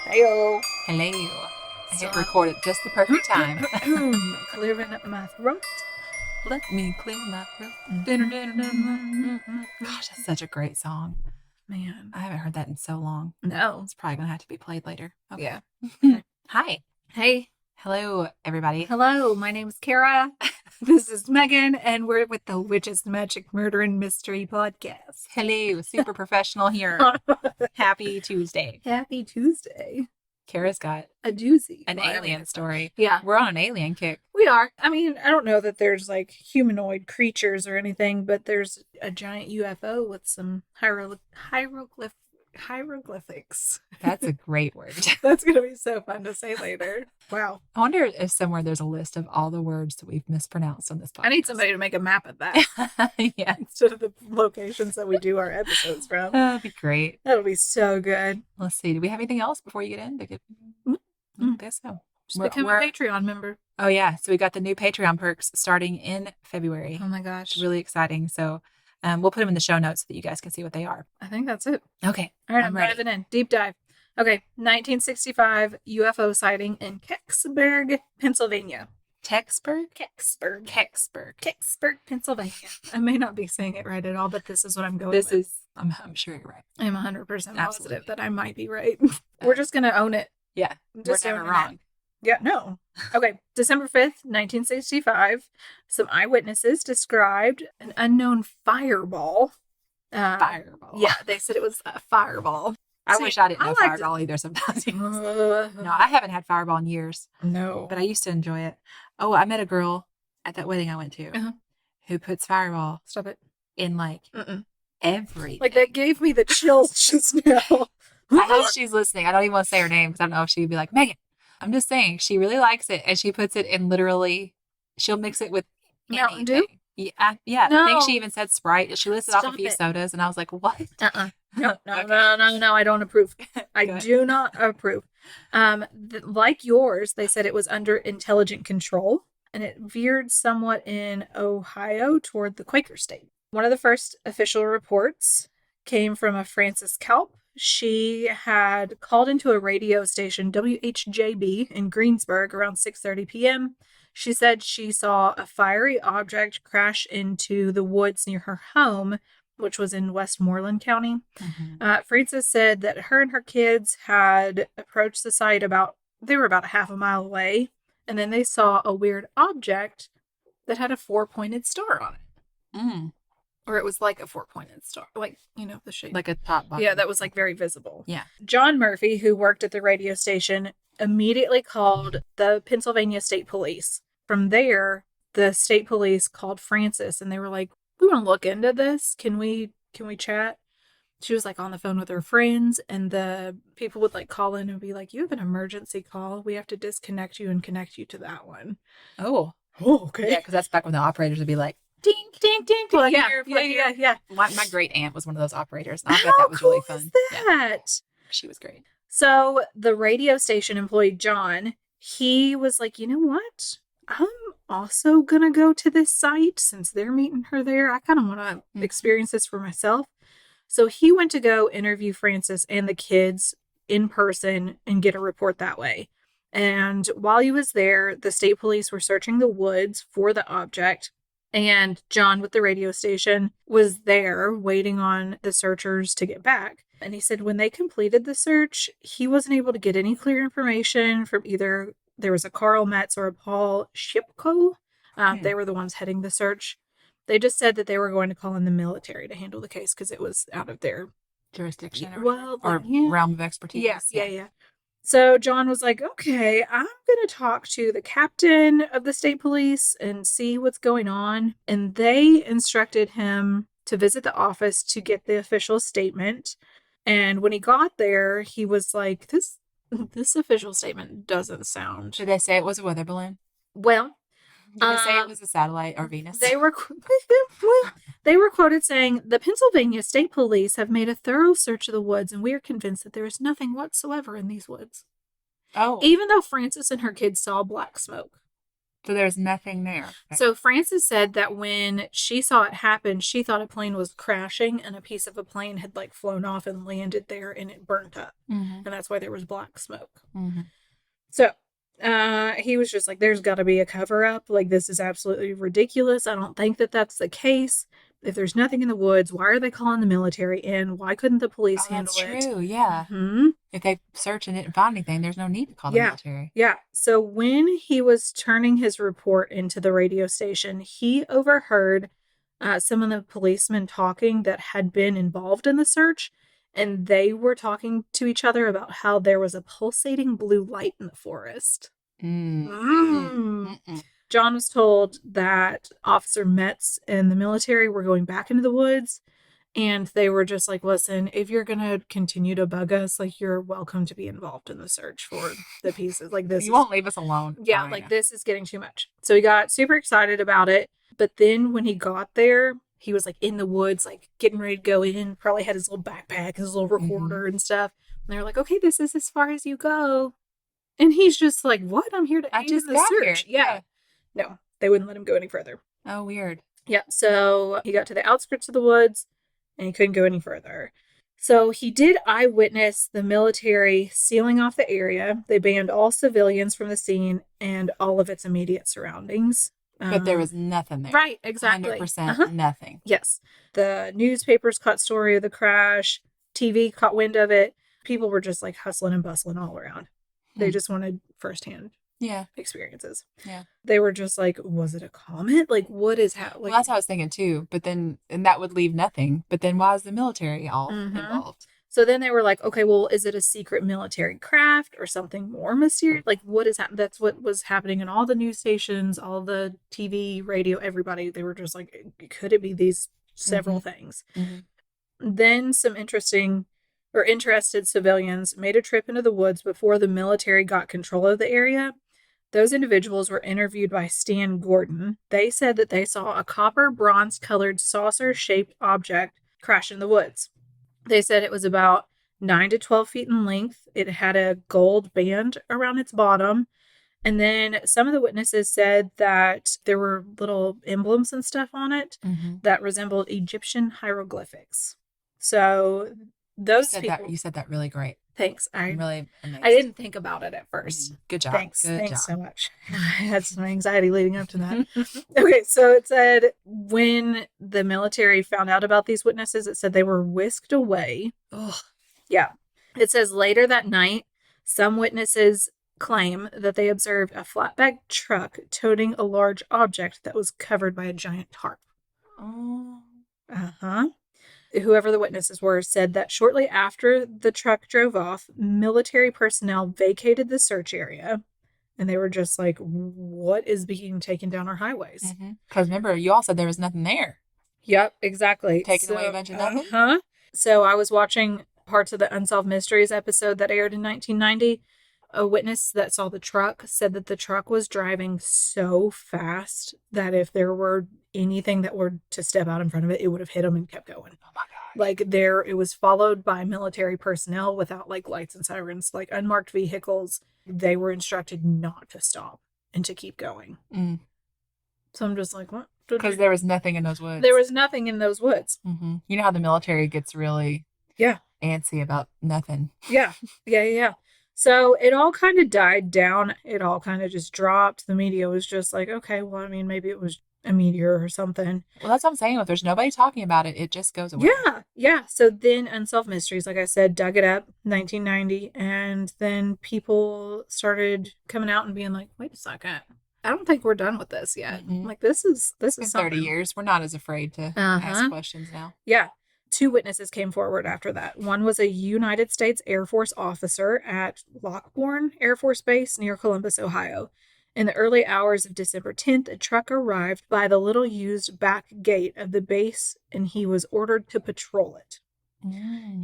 Heyo. Hello. I hit record at just the perfect time. Clearing up my throat. Let me clear my throat. Gosh, that's such a great song. Man. I haven't heard that in so long. No. It's probably going to have to be played later. Okay. Yeah. Okay. Hi. Hey. Hello, everybody. Hello, my name is Kara. This is Megan, and we're with the Witches, Magic, Murder, and Mystery podcast. Hello. Super professional here. Happy Tuesday. Happy Tuesday. Kara's got A doozy. an alien story. Yeah. We're on an alien kick. We are. I mean, I don't know that there's like humanoid creatures or anything, but there's a giant UFO with some hieroglyphics. That's a great word. That's going to be so fun to say later. Wow. I wonder if somewhere there's a list of all the words that we've mispronounced on this podcast. I need somebody to make a map of that Yeah. instead of the locations that we do our episodes from. That'd be great. That'll be so good. Let's see. Do we have anything else before you get in? I guess so. Just become a Patreon member. Oh, yeah. So we got the new Patreon perks starting in February. Oh, my gosh. It's really exciting. So we'll put them in the show notes so that you guys can see what they are. I think that's it. Okay. All right, I'm ready. diving in. Deep dive. Okay, 1965 UFO sighting in Kecksburg, Pennsylvania. Kecksburg? Kecksburg, Pennsylvania. I may not be saying it right at all, but this is what I'm going with. I'm sure you're right. I'm 100% positive Absolutely. that I might be right. We're just going to own it. Yeah. Just we're never owning wrong. it. Yeah, no. Okay, December 5th, 1965. Some eyewitnesses described an unknown fireball. Fireball. Yeah, they said it was a fireball. I wish I didn't know liked Fireball either sometimes. No, I haven't had Fireball in years, No. but I used to enjoy it. Oh, I met a girl at that wedding I went to who puts Fireball Stop it. in like Mm-mm. everything. Like, that gave me the chills just now. I hope she's listening. I don't even want to say her name because I don't know if she would be like, Megan. I'm just saying, she really likes it, and she puts it in literally, she'll mix it with Mountain anything. Dew? Yeah. No. I think she even said Sprite. She listed off a Stop few it. sodas, and I was like, what? No, Okay. no, I don't approve. I Good. do not approve. Like yours, they said it was under intelligent control, and it veered somewhat in Ohio toward the Quaker state. One of the first official reports came from a Frances Kalp. She had called into a radio station, WHJB, in Greensburg around 6:30 p.m. She said she saw a fiery object crash into the woods near her home, which was in Westmoreland County. Mm-hmm. Frances said that her and her kids had approached the site they were about half a mile away, and then they saw a weird object that had a 4-pointed star on it. Mm. Or it was like a 4-pointed star, like, the shape. Like a top button. Yeah, that was like very visible. Yeah. John Murphy, who worked at the radio station, immediately called the Pennsylvania State Police. From there, the state police called Frances, and they were like, we want to look into this. Can we chat? She was like on the phone with her friends, and the people would like call in and be like, you have an emergency call. We have to disconnect you and connect you to that one. Oh. Okay. Yeah, because that's back when the operators would be like, Ding, ding, ding, ding. Yeah. My great aunt was one of those operators. And I bet How that was really cool fun. is that? Yeah, she was great. So the radio station employee, John, he was like, you know what? I'm also going to go to this site since they're meeting her there. I kind of want to experience this for myself. So he went to go interview Frances and the kids in person and get a report that way. And while he was there, the state police were searching the woods for the object. And John with the radio station was there waiting on the searchers to get back. And he said when they completed the search, he wasn't able to get any clear information from either there was a Carl Metz or a Paul Shipko. They were the ones heading the search. They just said that they were going to call in the military to handle the case because it was out of their Jurisdiction or realm of expertise. Yeah. So John was like, okay, I'm going to talk to the captain of the state police and see what's going on. And they instructed him to visit the office to get the official statement. And when he got there, he was like, this official statement doesn't sound... Did they say it was a weather balloon? Well... Did they say it was a satellite or Venus? They were quoted saying, the Pennsylvania State Police have made a thorough search of the woods, and we are convinced that there is nothing whatsoever in these woods. Oh. Even though Frances and her kids saw black smoke. So there's nothing there. Okay. So Frances said that when she saw it happen, she thought a plane was crashing and a piece of a plane had like flown off and landed there and it burnt up. Mm-hmm. And that's why there was black smoke. Mm-hmm. So he was just like, there's got to be a cover up. Like, this is absolutely ridiculous. I don't think that that's the case. If there's nothing in the woods, why are they calling the military in? Why couldn't the police handle it? That's true. Yeah. Mm-hmm. If they search and didn't find anything, there's no need to call the military. Yeah. So when he was turning his report into the radio station, he overheard some of the policemen talking that had been involved in the search, and they were talking to each other about how there was a pulsating blue light in the forest. John was told that Officer Metz and the military were going back into the woods, and they were just like, listen, if you're going to continue to bug us, like, you're welcome to be involved in the search for the pieces. Like, this You won't leave us alone. Yeah, like, this is getting too much. So he got super excited about it. But then when he got there, he was like in the woods, like getting ready to go in, probably had his little backpack, his little recorder and stuff. And they were like, okay, this is as far as you go. And he's just like, what? I'm here to aid in the search. Yeah. No, they wouldn't let him go any further. Oh, weird. Yeah. So he got to the outskirts of the woods and he couldn't go any further. So he did eyewitness the military sealing off the area. They banned all civilians from the scene and all of its immediate surroundings. But there was nothing there. Right, exactly. 100% nothing. Yes. The newspapers caught story of the crash. TV caught wind of it. People were just like hustling and bustling all around. They just wanted firsthand experiences. Yeah. They were just like, was it a comet? Like, what is happening? Well, that's what I was thinking too. But then, and that would leave nothing. But then why is the military all involved? So then they were like, okay, well, is it a secret military craft or something more mysterious? Like, what is happening? That's what was happening in all the news stations, all the TV, radio, everybody. They were just like, could it be these several things? Then some interested civilians made a trip into the woods before the military got control of the area. Those individuals were interviewed by Stan Gordon. They said that they saw a copper bronze-colored saucer-shaped object crash in the woods. They said it was about 9 to 12 feet in length. It had a gold band around its bottom. And then some of the witnesses said that there were little emblems and stuff on it that resembled Egyptian hieroglyphics. So those people... You said that really great. Thanks. I'm really amazed. I didn't think about it at first. Good job. Thanks. Good Thanks job. so much. I had some anxiety leading up to that. Okay, so it said when the military found out about these witnesses, it said they were whisked away. Ugh. Yeah. It says later that night, some witnesses claim that they observed a flatbed truck toting a large object that was covered by a giant tarp. Oh. Whoever the witnesses were said that shortly after the truck drove off, military personnel vacated the search area. And they were just like, what is being taken down our highways? Because remember, you all said there was nothing there. Yep, exactly. Taking away a bunch of nothing? So I was watching parts of the Unsolved Mysteries episode that aired in 1990. A witness that saw the truck said that the truck was driving so fast that if there were anything that were to step out in front of it, it would have hit them and kept going. Oh my God. Like it was followed by military personnel without like lights and sirens, like unmarked vehicles. They were instructed not to stop and to keep going. So I'm just like, what? Because there was nothing in those woods. There was nothing in those woods. You know how the military gets really antsy about nothing. Yeah. So it all kind of died down. It all kind of just dropped. The media was just like, okay, well, I mean, maybe it was a meteor or something. Well, that's what I'm saying. If there's nobody talking about it, it just goes away. Yeah. So then Unsolved Mysteries, like I said, dug it up 1990. And then people started coming out and being like, wait a second. I don't think we're done with this yet. Like, this is something. 30 years. We're not as afraid to ask questions now. Yeah. 2 witnesses came forward after that. One was a United States Air Force officer at Lockbourne Air Force Base near Columbus, Ohio. In the early hours of December 10th, a truck arrived by the little used back gate of the base, and he was ordered to patrol it.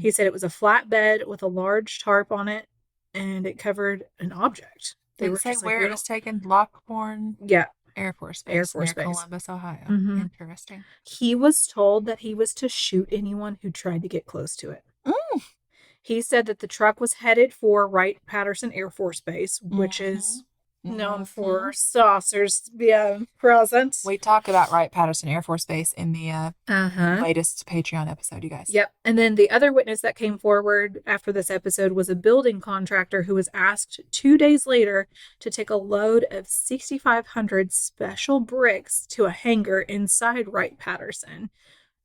He said it was a flatbed with a large tarp on it, and it covered an object. They were saying where it was taken? Lockbourne? Yeah. Air Force Base. Air Force Base. Columbus, Ohio. Interesting. He was told that he was to shoot anyone who tried to get close to it. He said that the truck was headed for Wright-Patterson Air Force Base, which is known for saucers being present. We talk about Wright-Patterson Air Force Base in the Uh-huh. latest Patreon episode, you guys. Yep. And then the other witness that came forward after this episode was a building contractor who was asked 2 days later to take a load of 6,500 special bricks to a hangar inside Wright-Patterson.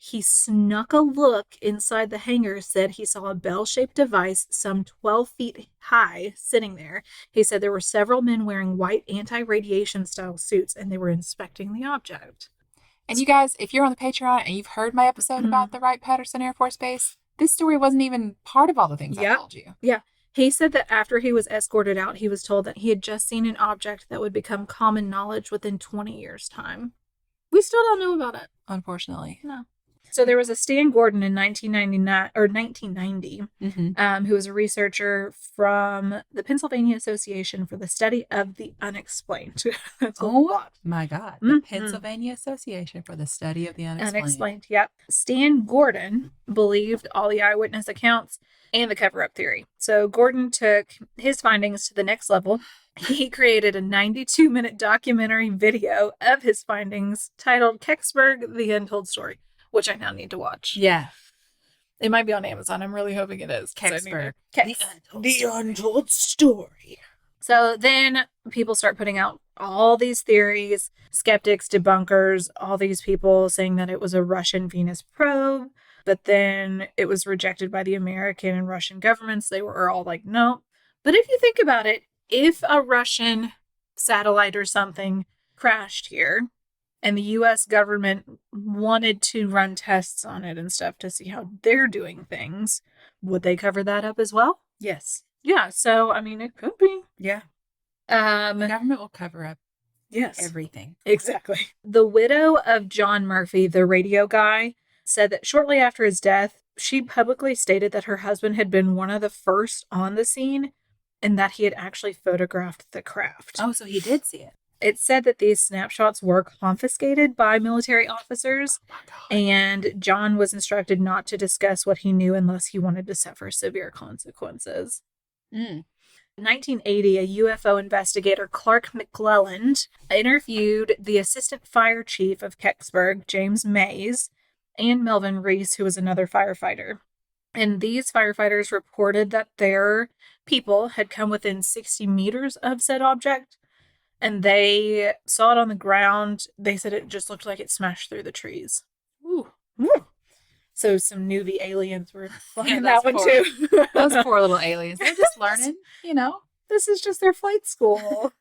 He snuck a look inside the hangar, said he saw a bell-shaped device some 12 feet high sitting there. He said there were several men wearing white anti-radiation style suits and they were inspecting the object. And you guys, if you're on the Patreon and you've heard my episode about the Wright-Patterson Air Force Base, this story wasn't even part of all the things I told you. Yeah. He said that after he was escorted out, he was told that he had just seen an object that would become common knowledge within 20 years' time. We still don't know about it. Unfortunately. No. So there was a Stan Gordon in 1990, who was a researcher from the Pennsylvania Association for the Study of the Unexplained. That's a lot. My God. The Pennsylvania Association for the Study of the Unexplained. Unexplained, yep. Stan Gordon believed all the eyewitness accounts and the cover-up theory. So Gordon took his findings to the next level. He created a 92-minute documentary video of his findings titled Kecksburg, The Untold Story, which I now need to watch. Yeah. It might be on Amazon. I'm really hoping it is. Kecksburg. The Untold Story. So then people start putting out all these theories, skeptics, debunkers, all these people saying that it was a Russian Venus probe, but then it was rejected by the American and Russian governments. They were all like, no. But if you think about it, if a Russian satellite or something crashed here, and the U.S. government wanted to run tests on it and stuff to see how they're doing things, would they cover that up as well? Yes. Yeah, so, I mean, it could be. Yeah. The government will cover up everything. Exactly. The widow of John Murphy, the radio guy, said that shortly after his death, she publicly stated that her husband had been one of the first on the scene and that he had actually photographed the craft. Oh, so he did see it. It said that these snapshots were confiscated by military officers, and John was instructed not to discuss what he knew unless he wanted to suffer severe consequences. In 1980, a UFO investigator, Clark McClelland, interviewed the assistant fire chief of Kecksburg, James Mays, and Melvin Reese, who was another firefighter. And these firefighters reported that their people had come within 60 meters of said object, and they saw it on the ground. They said it just looked like it smashed through the trees. Ooh. So some newbie aliens were flying that one too. Those poor little aliens. They're just learning, you know. This is just their flight school.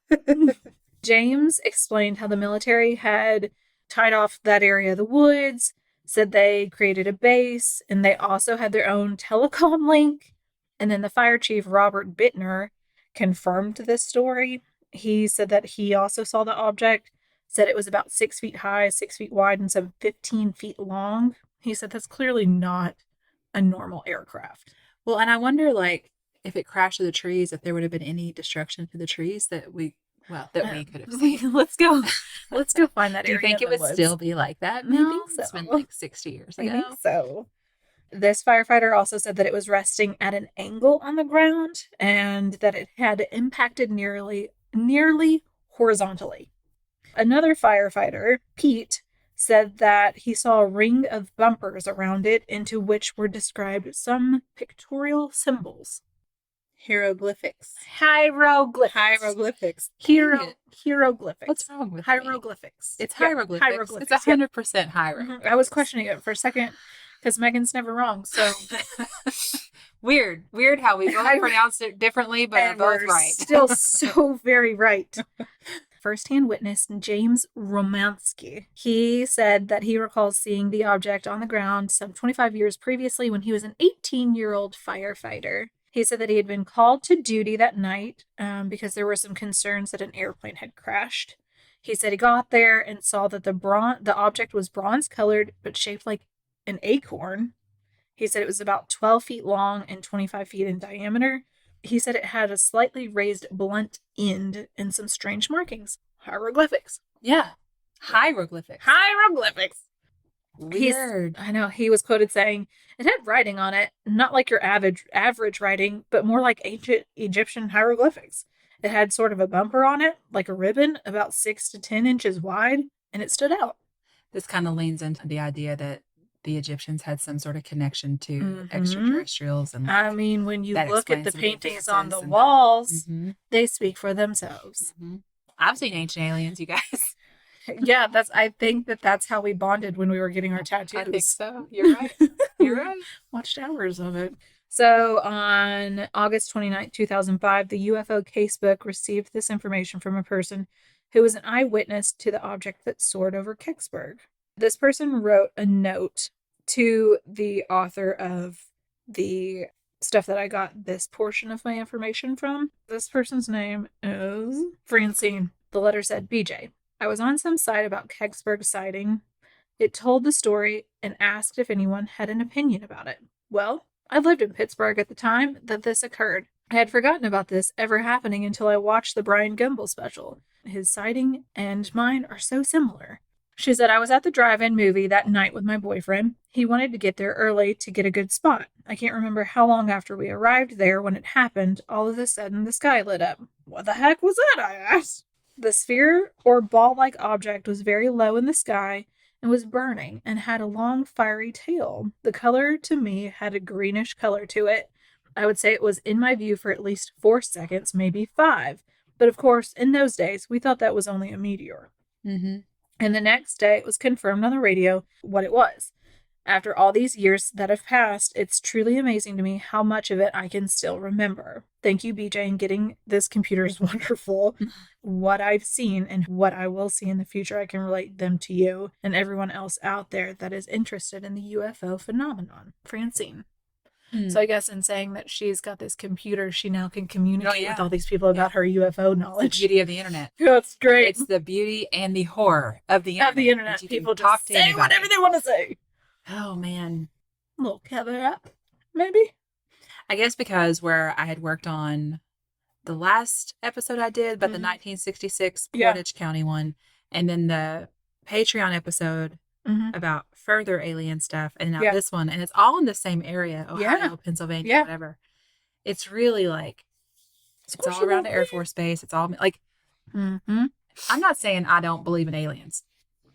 James explained how the military had tied off that area of the woods, said they created a base, and they also had their own telecom link. And then the fire chief, Robert Bittner, confirmed this story. He said that he also saw the object, said it was about 6 feet high, 6 feet wide, and some 15 feet long. He said that's clearly not a normal aircraft. Well, and I wonder, like, if it crashed to the trees, if there would have been any destruction to the trees that we could have seen. Let's go find that area. Do you think it would still be like that? Maybe it's been like 60 years ago. I think so. This firefighter also said that it was resting at an angle on the ground and that it had impacted nearly horizontally. Another firefighter, Pete, said that he saw a ring of bumpers around it into which were described some pictorial symbols. Hieroglyphics. Hieroglyphics. Hieroglyphics. What's wrong with hieroglyphics? It's hieroglyphics. Hieroglyphics. It's 100% hieroglyphics. I was questioning it for a second because Megan's never wrong. So weird how we both pronounced it differently, but we're both right. Still so very right. First-hand witness James Romansky. He said that he recalls seeing the object on the ground some 25 years previously when he was an 18-year-old firefighter. He said that he had been called to duty that night because there were some concerns that an airplane had crashed. He said he got there and saw that the object was bronze-colored but shaped like an acorn. He said it was about 12 feet long and 25 feet in diameter. He said it had a slightly raised blunt end and some strange markings. Hieroglyphics. Yeah. Hieroglyphics. Weird. I know. He was quoted saying, it had writing on it, not like your average writing, but more like ancient Egyptian hieroglyphics. It had sort of a bumper on it, like a ribbon, about 6 to 10 inches wide, and it stood out. This kind of leans into the idea that the Egyptians had some sort of connection to Mhm. extraterrestrials. And I mean, when you that look at explains the some of the paintings on the differences and walls, Mhm. they speak for themselves. I've seen Ancient Aliens, you guys. Yeah, I think that's how we bonded when we were getting our tattoos. I think so. You're right. You're right. Watched hours of it. So on August 29th, 2005, the UFO Casebook received this information from a person who was an eyewitness to the object that soared over Kecksburg. This person wrote a note to the author of the stuff that I got this portion of my information from. This person's name is Francine. The letter said, BJ, I was on some site about Kecksburg sighting. It told the story and asked if anyone had an opinion about it. Well, I lived in Pittsburgh at the time that this occurred. I had forgotten about this ever happening until I watched the Brian Gumble special. His sighting and mine are so similar. She said, I was at the drive-in movie that night with my boyfriend. He wanted to get there early to get a good spot. I can't remember how long after we arrived there when it happened. All of a sudden, the sky lit up. What the heck was that? I asked. The sphere or ball-like object was very low in the sky and was burning and had a long fiery tail. The color to me had a greenish color to it. I would say it was in my view for at least 4 seconds, maybe 5. But of course, in those days, we thought that was only a meteor. And the next day, it was confirmed on the radio what it was. After all these years that have passed, it's truly amazing to me how much of it I can still remember. Thank you, BJ, and getting this computer is wonderful. What I've seen and what I will see in the future, I can relate them to you and everyone else out there that is interested in the UFO phenomenon. Francine. So I guess in saying that she's got this computer, she now can communicate with all these people about her UFO knowledge. It's the beauty of the internet. That's great. It's the beauty and the horror of the internet. Of the internet. People just say whatever they want to say. Oh, man. A little cover up, maybe? I guess because where I had worked on the last episode I did, but the 1966 Portage County one, and then the Patreon episode about further alien stuff, and now this one, and it's all in the same area, Ohio, Pennsylvania, whatever. It's really like, it's all around the Air Force Base. It's all like, I'm not saying I don't believe in aliens.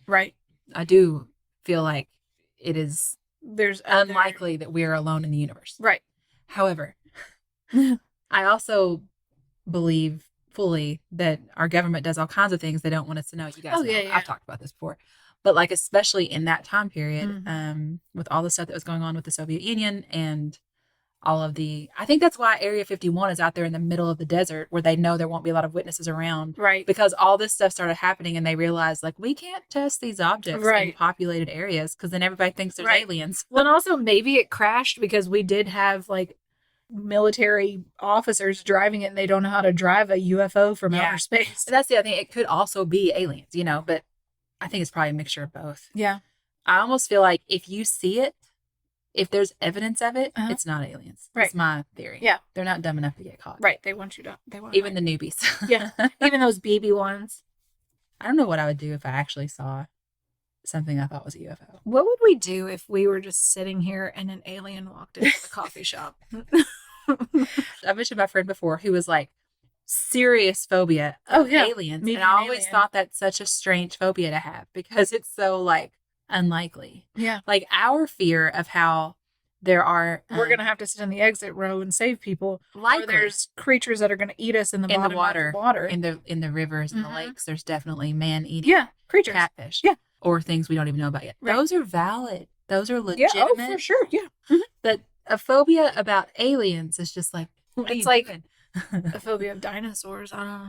Right. I do feel like it is there's unlikely that we are alone in the universe. Right. However, I also believe fully that our government does all kinds of things they don't want us to know. You guys know. I've talked about this before. But like, especially in that time period, with all the stuff that was going on with the Soviet Union and all of I think that's why Area 51 is out there in the middle of the desert where they know there won't be a lot of witnesses around. Right. Because all this stuff started happening and they realized, like, we can't test these objects in populated areas because then everybody thinks there's aliens. Well, and also maybe it crashed because we did have like military officers driving it and they don't know how to drive a UFO from outer space. That's the other thing. It could also be aliens, but I think it's probably a mixture of both. Yeah. I almost feel like if you see it, if there's evidence of it, it's not aliens. Right. That's my theory. Yeah. They're not dumb enough to get caught. Right. They want you to. Even the newbies. Yeah. Even those BB ones. I don't know what I would do if I actually saw something I thought was a UFO. What would we do if we were just sitting here and an alien walked into the coffee shop? I mentioned my friend before who was like, serious phobia of aliens. And I always thought that's such a strange phobia to have because it's so like unlikely. Yeah. Like our fear of how there are we're gonna have to sit in the exit row and save people. Likely. Or there's creatures that are gonna eat us in the water. In the rivers and the lakes. There's definitely man-eating creatures. Catfish. Yeah. Or things we don't even know about yet. Right. Those are valid. Those are legitimate. Yeah, oh, for sure. Yeah. But a phobia about aliens is just like, it's like doing? A phobia of dinosaurs. I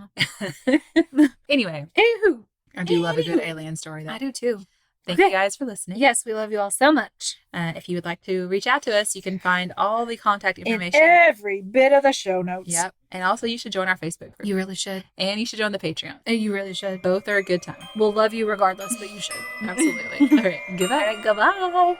don't know. Anyway. Anywho. I do love a good alien story, though. I do, too. Thank you guys for listening. Yes, we love you all so much. If you would like to reach out to us, you can find all the contact information. In every bit of the show notes. Yep. And also, you should join our Facebook group. You really should. And you should join the Patreon. You really should. Both are a good time. We'll love you regardless, but you should. Absolutely. All right. Goodbye. Goodbye.